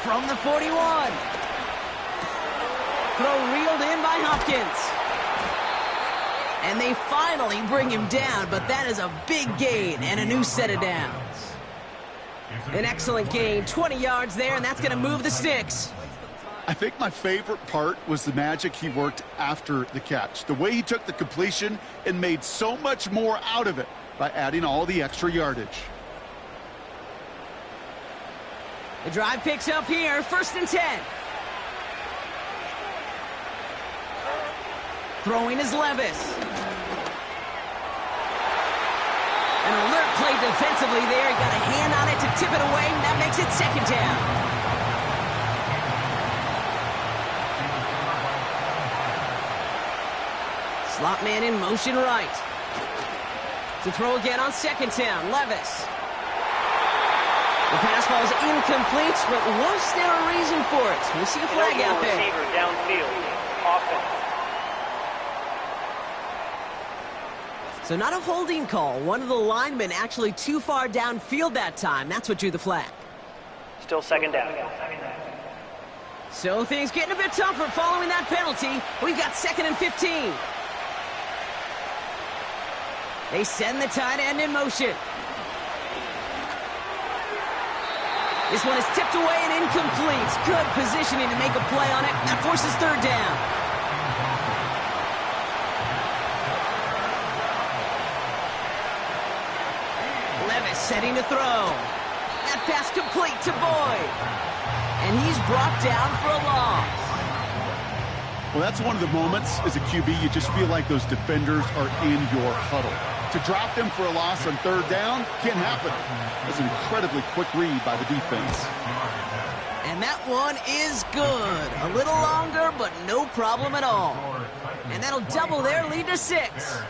Speaker 2: From the 41. Throw reeled in by Hopkins. And they finally bring him down, but that is a big gain and a new set of downs. An excellent gain, 20 yards there, and that's going to move the sticks.
Speaker 3: I think my favorite part was the magic he worked after the catch. The way he took the completion and made so much more out of it by adding all the extra yardage.
Speaker 2: The drive picks up here, 1st and 10. Throwing is Levis. An alert play defensively there. He got a hand on it to tip it away, and that makes it 2nd down. Slot man in motion right. To throw again on 2nd down, Levis. The pass falls incomplete, but was there a reason for it? We see a flag out there.
Speaker 6: Receiver downfield. Offense.
Speaker 2: So not a holding call. One of the linemen actually too far downfield that time. That's what drew the flag.
Speaker 6: Still 2nd down.
Speaker 2: So things getting a bit tougher following that penalty. We've got 2nd and 15. They send the tight end in motion. This one is tipped away and incomplete. Good positioning to make a play on it. That forces 3rd down. Levis setting to throw. That pass complete to Boyd. And he's brought down for a loss.
Speaker 3: Well, that's one of the moments as a QB you just feel like those defenders are in your huddle. To drop them for a loss on 3rd down can't happen. That's an incredibly quick read by the defense.
Speaker 2: And that one is good. A little longer, but no problem at all. And that'll double their lead to 6.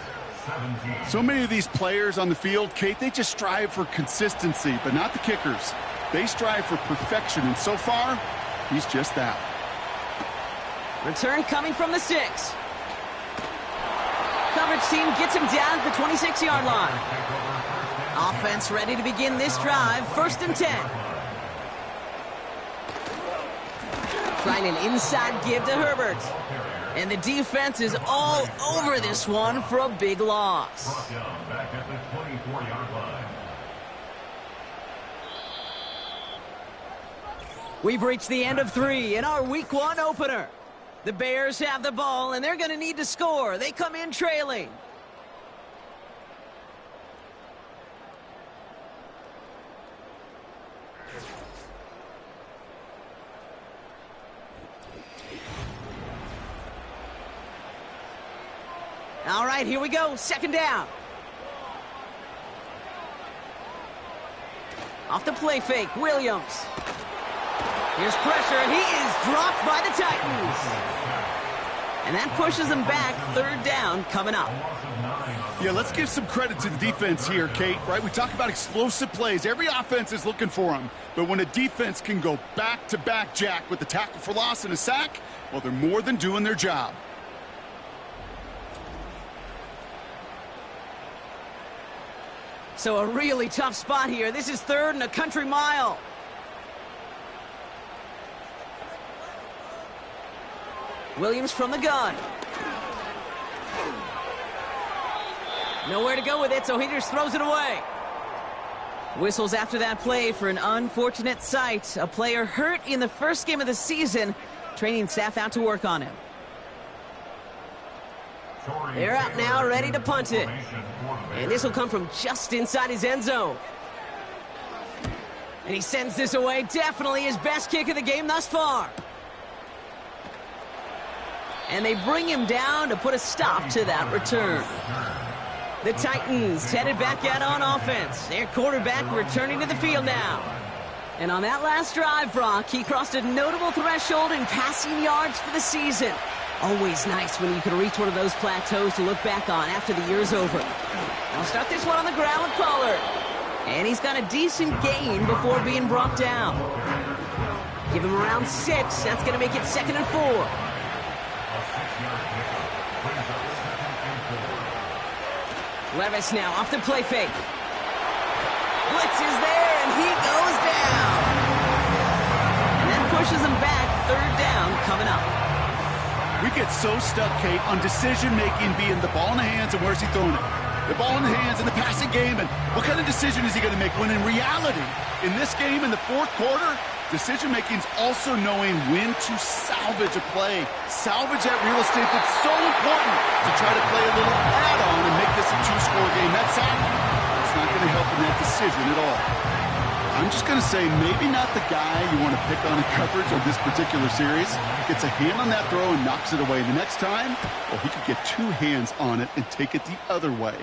Speaker 3: So many of these players on the field, Kate, they just strive for consistency, but not the kickers. They strive for perfection, and so far, he's just that.
Speaker 2: Return coming from the 6. Coverage team gets him down at the 26-yard line. Offense ready to begin this drive. 1st and 10. Trying an inside give to Herbert. And the defense is all over this one for a big loss.
Speaker 4: Back at the 24-yard line.
Speaker 2: We've reached the end of 3 in our Week 1 opener. The Bears have the ball, and they're going to need to score. They come in trailing. All right, here we go. 2nd down. Off the play fake, Williams. Here's pressure, and he is dropped by the Titans. And that pushes them back. 3rd down coming up.
Speaker 3: Yeah, let's give some credit to the defense here, Kate, right? We talk about explosive plays. Every offense is looking for them. But when a defense can go back-to-back, Jack, with a tackle for loss and a sack, well, they're more than doing their job.
Speaker 2: So a really tough spot here. This is 3rd and a country mile. Williams from the gun. Nowhere to go with it, so he just throws it away. Whistles after that play for an unfortunate sight. A player hurt in the first game of the season. Training staff out to work on him. They're out now, ready to punt it. And this will come from just inside his end zone. And he sends this away. Definitely his best kick of the game thus far. And they bring him down to put a stop to that return. The Titans headed back out on offense. Their quarterback returning to the field now. And on that last drive, Brock, he crossed a notable threshold in passing yards for the season. Always nice when you can reach one of those plateaus to look back on after the year's over. I'll start this one on the ground with Pollard. And he's got a decent gain before being brought down. Give him around 6. That's going to make it 2nd and 4. Levis now off the play fake. Blitz is there, and he goes down. And that pushes him back. 3rd down coming up.
Speaker 3: We get so stuck, Kate, on decision-making being the ball in the hands and where's he throwing it. The ball in the hands in the passing game, and what kind of decision is he going to make? When in reality, in this game, in the 4th quarter, decision-making is also knowing when to salvage a play. Salvage that real estate that's so important to try to play a little add-on and make this a 2-score game. That's it's not going to help in that decision at all. I'm just going to say maybe not the guy you want to pick on in coverage of this particular series. Gets a hand on that throw and knocks it away. The next time, well, he could get 2 hands on it and take it the other way.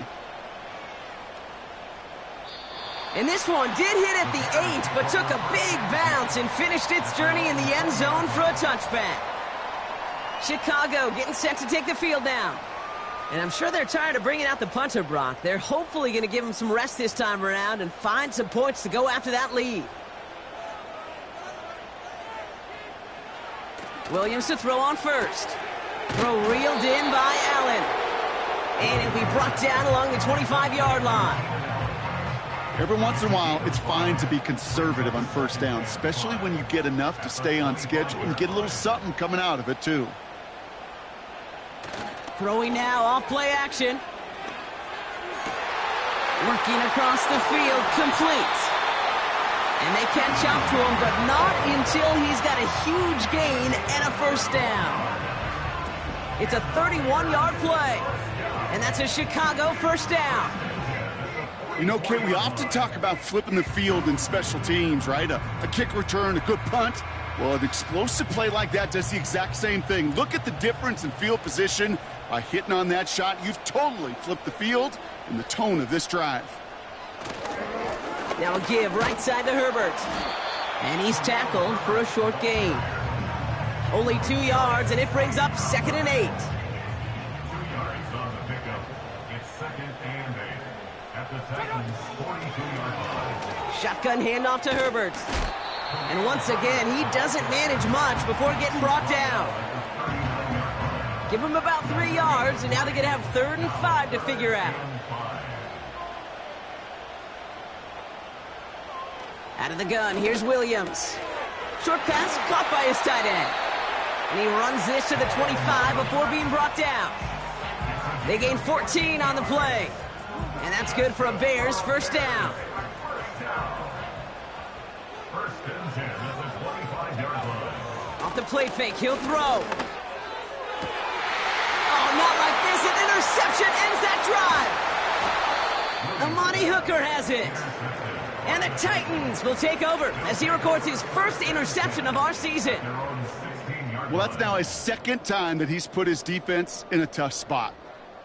Speaker 2: And this one did hit at the 8, but took a big bounce and finished its journey in the end zone for a touchback. Chicago getting set to take the field now. And I'm sure they're tired of bringing out the punter, Brock. They're hopefully going to give him some rest this time around and find some points to go after that lead. Williams to throw on first. Throw reeled in by Allen. And it'll be brought down along the 25-yard line.
Speaker 3: Every once in a while, it's fine to be conservative on 1st down, especially when you get enough to stay on schedule and get a little something coming out of it, too.
Speaker 2: Throwing now off play action. Working across the field, complete. And they catch up to him, but not until he's got a huge gain and a 1st down. It's a 31-yard play. And that's a Chicago 1st down.
Speaker 3: You know, Kate, we often talk about flipping the field in special teams, right? A kick return, a good punt. Well, an explosive play like that does the exact same thing. Look at the difference in field position. By hitting on that shot, you've totally flipped the field and the tone of this drive.
Speaker 2: Now a give right side to Herbert. And he's tackled for a short gain. Only 2 yards, and it brings up 2nd and 8.
Speaker 4: 2 yards on the pickup. It's 2nd and 8 at the Titans' 42-yard line.
Speaker 2: Shotgun handoff to Herbert. And once again, he doesn't manage much before getting brought down. Give him about 3 yards, and now they're going to have 3rd and 5 to figure out. Out of the gun, here's Williams. Short pass caught by his tight end. And he runs this to the 25 before being brought down. They gain 14 on the play. And that's good for a Bears 1st down.
Speaker 4: 1st and 10 at the 25-yard line.
Speaker 2: Off the play fake, he'll throw. Oh, not like this. An interception ends that drive. Amani Hooker has it. And the Titans will take over as he records his 1st interception of our season.
Speaker 3: Well, that's now his 2nd time that he's put his defense in a tough spot.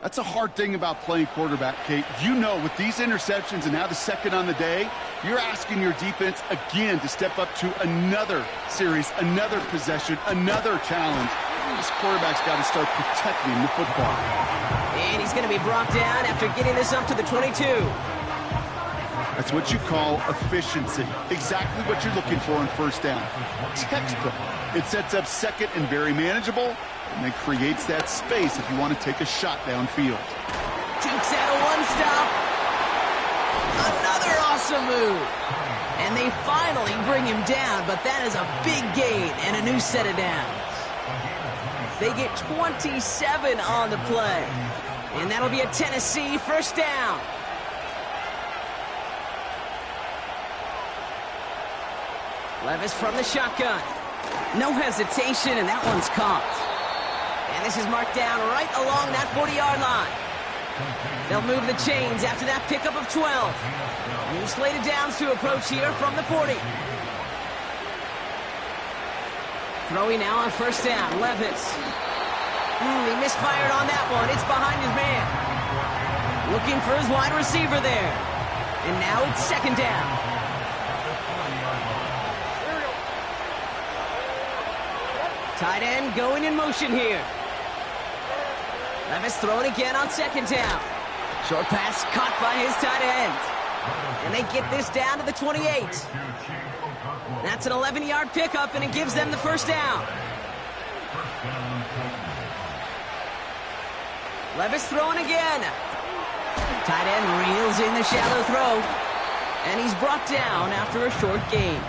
Speaker 3: That's a hard thing about playing quarterback, Kate. You know, with these interceptions and now the 2nd on the day, you're asking your defense again to step up to another series, another possession, another challenge. This quarterback's got to start protecting the football.
Speaker 2: And he's going to be brought down after getting this up to the 22.
Speaker 3: That's what you call efficiency. Exactly what you're looking for on 1st down. Textbook. It sets up 2nd and very manageable, and then creates that space if you want to take a shot downfield.
Speaker 2: Takes out a 1-stop. Another awesome move. And they finally bring him down, but that is a big gain and a new set of downs. They get 27 on the play. And that'll be a Tennessee 1st down. Levis from the shotgun. No hesitation, and that one's caught. And this is marked down right along that 40-yard line. They'll move the chains after that pickup of 12. New slated downs to approach here from the 40. Throwing now on 1st down, Levis. He misfired on that one. It's behind his man. Looking for his wide receiver there. And now it's second down. Tight end going in motion here. Levis throwing again on second down. Short pass caught by his tight end. And they get this down to the 28. That's an 11-yard pickup, and it gives them the first down. Levis throwing again. Tight end reels in the shallow throw. And he's brought down after a short gain.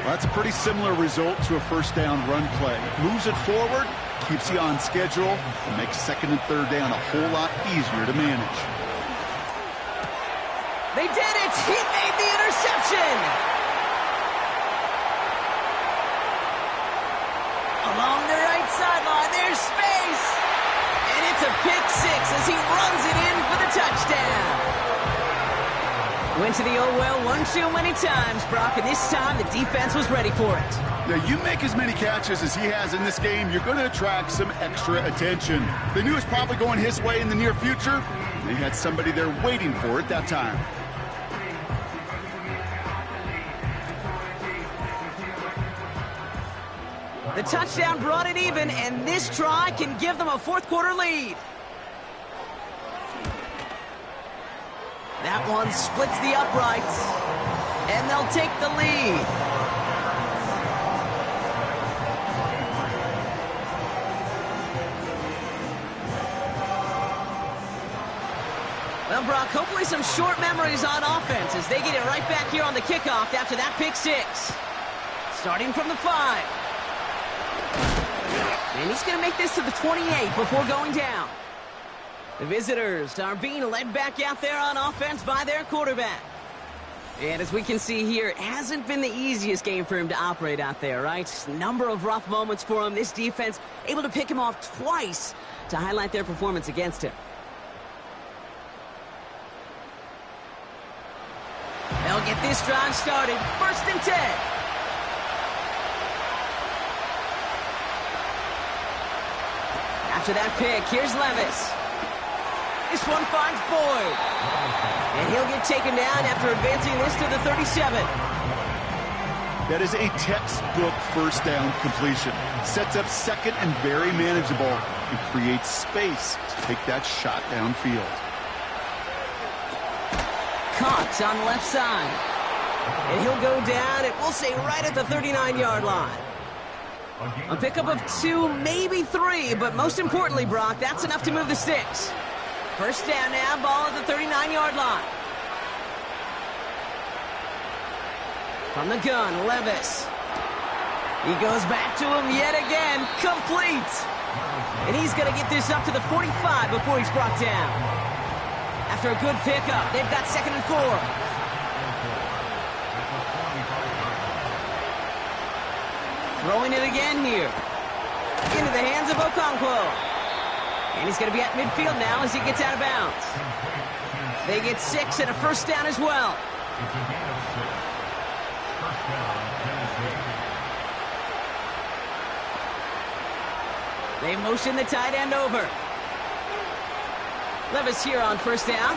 Speaker 3: Well, that's a pretty similar result to a first down run play. Moves it forward, keeps you on schedule, and makes second and third down a whole lot easier to manage.
Speaker 2: They did it! He made the interception! Along the right sideline, there's space! And it's a pick six as he runs it in for the touchdown. Went to the old well one too many times, Brock, and this time the defense was ready for it.
Speaker 3: Now, you make as many catches as he has in this game, you're going to attract some extra attention. They knew it was probably going his way in the near future. They had somebody there waiting for it that time.
Speaker 2: The touchdown brought it even, and this try can give them a fourth-quarter lead. That one splits the uprights, and they'll take the lead. Well, Brock, hopefully some short memories on offense as they get it right back here on the kickoff after that pick six. Starting from the 5. And he's going to make this to the 28 before going down. The visitors are being led back out there on offense by their quarterback. And as we can see here, it hasn't been the easiest game for him to operate out there, right? Number of rough moments for him. This defense able to pick him off twice to highlight their performance against him. They'll get this drive started. First and 10. After that pick, here's Levis. This one finds Boyd. And he'll get taken down after advancing this to the 37.
Speaker 3: That is a textbook first down completion. Sets up second and very manageable and creates space to take that shot downfield.
Speaker 2: Caught on the left side. And he'll go down, and we'll say right at the 39-yard line. A pickup of 2, maybe 3, but most importantly, Brock, that's enough to move the sticks. First down now, ball at the 39-yard line. From the gun, Levis. He goes back to him yet again, complete. And he's going to get this up to the 45 before he's brought down. After a good pickup, they've got second and 4. Throwing it again here. Into the hands of Okonkwo. And he's going to be at midfield now as he gets out of bounds. They get 6 and a first down as well. They motion the tight end over. Levis here on first down.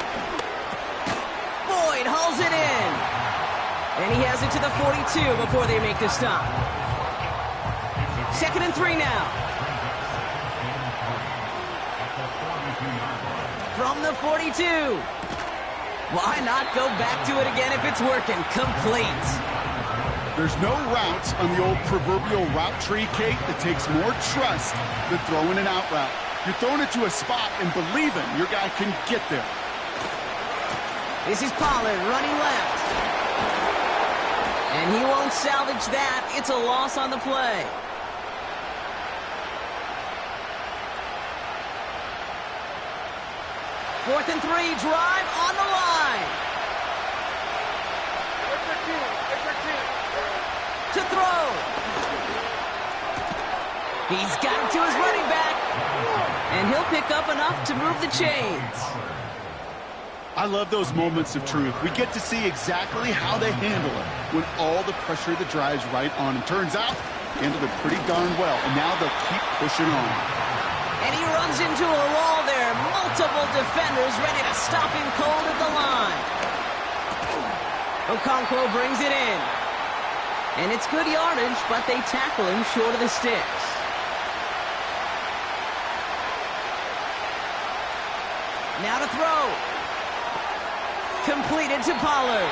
Speaker 2: Boyd hauls it in. And he has it to the 42 before they make the stop. Second and 3 now. From the 42. Why not go back to it again if it's working? Complete.
Speaker 3: There's no route on the old proverbial route tree, Kate, that takes more trust than throwing an out route. You're throwing it to a spot and believing your guy can get there.
Speaker 2: This is Pollard running left. And he won't salvage that. It's a loss on the play. Fourth and 3, drive on the line. To throw. He's got it to his running back. And he'll pick up enough to move the chains.
Speaker 3: I love those moments of truth. We get to see exactly how they handle it when all the pressure that drives right on them. Turns out, handled it pretty darn well. And now they'll keep pushing on.
Speaker 2: And he runs into a wall there. Multiple defenders ready to stop him cold at the line. Okonkwo brings it in. And it's good yardage, but they tackle him short of the sticks. Now to throw. Completed to Pollard.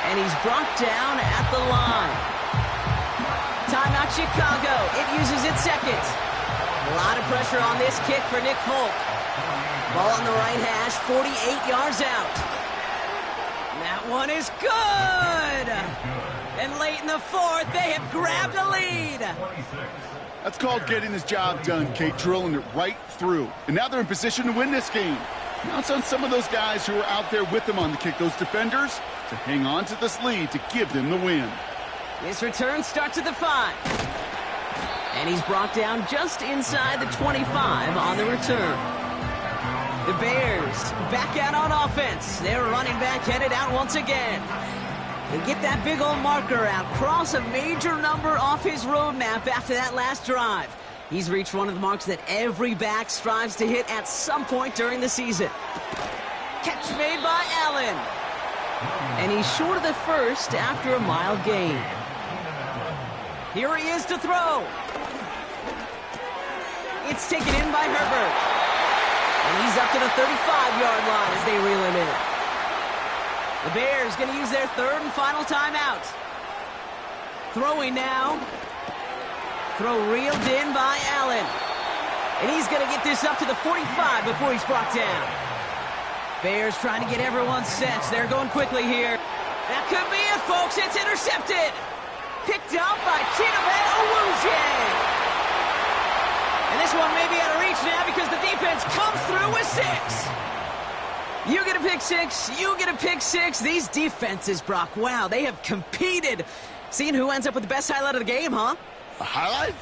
Speaker 2: And he's brought down at the line. Timeout Chicago. It uses its second. A lot of pressure on this kick for Nick Folk. Ball on the right hash, 48 yards out. That one is good. And late in the fourth, they have grabbed a lead.
Speaker 3: That's called getting his job done, Kate, drilling it right through. And now they're in position to win this game. Now it's on some of those guys who are out there with them on the kick, those defenders, to hang on to this lead to give them the win.
Speaker 2: This return starts at the 5. And he's brought down just inside the 25 on the return. The Bears back out on offense. Their running back headed out once again. They get that big old marker out, cross a major number off his roadmap after that last drive. He's reached one of the marks that every back strives to hit at some point during the season. Catch made by Allen. And he's short of the first after a mile gain. Here he is to throw. It's taken in by Herbert. And he's up to the 35-yard line as they reel him in. The Bears going to use their third and final timeout. Throwing now. Throw reeled in by Allen. And he's going to get this up to the 45 before he's brought down. Bears trying to get everyone set. They're going quickly here. That could be it, folks. It's intercepted. Picked up by Chidobe Awuzie. And this one may be out of reach now because the defense comes through with 6. You get a pick 6, you get a pick 6. These defenses, Brock, wow, they have competed. Seeing who ends up with the best highlight of the game, huh?
Speaker 3: A highlight?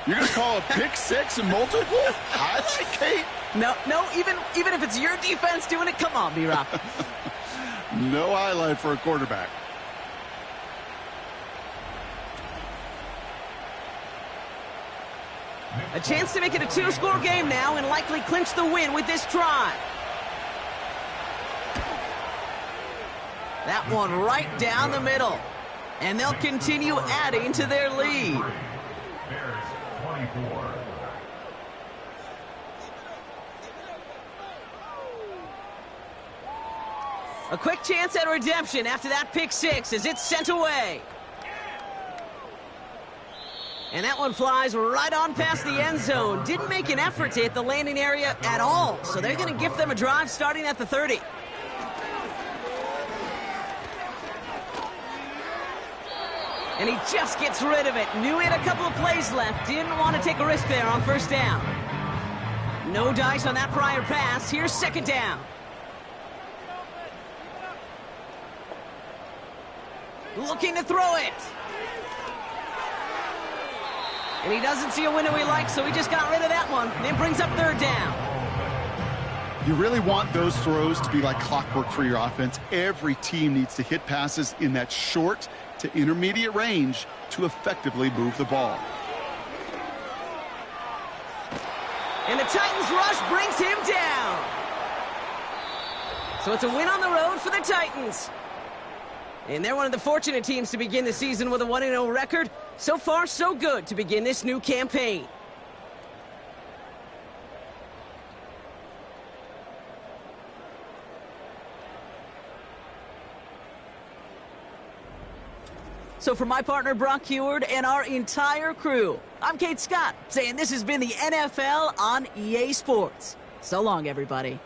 Speaker 3: You're going to call a pick 6 and multiple? Highlight, Kate?
Speaker 2: No, even if it's your defense doing it, come on, B-Rock.
Speaker 3: No highlight for a quarterback.
Speaker 2: A chance to make it a 2-score game now and likely clinch the win with this drive. That one right down the middle. And they'll continue adding to their lead.
Speaker 4: Bears 24.
Speaker 2: A quick chance at redemption after that pick 6 as it's sent away. And that one flies right on past the end zone. Didn't make an effort to hit the landing area at all. So they're going to gift them a drive starting at the 30. And he just gets rid of it. Knew he had a couple of plays left. Didn't want to take a risk there on first down. No dice on that prior pass. Here's second down. Looking to throw it. And he doesn't see a window he likes, so he just got rid of that one. Then brings up third down.
Speaker 3: You really want those throws to be like clockwork for your offense. Every team needs to hit passes in that short to intermediate range to effectively move the ball.
Speaker 2: And the Titans rush brings him down. So it's a win on the road for the Titans. And they're one of the fortunate teams to begin the season with a 1-0 record. So far, so good to begin this new campaign. So for my partner, Brock Huard, and our entire crew, I'm Kate Scott, saying this has been the NFL on EA Sports. So long, everybody.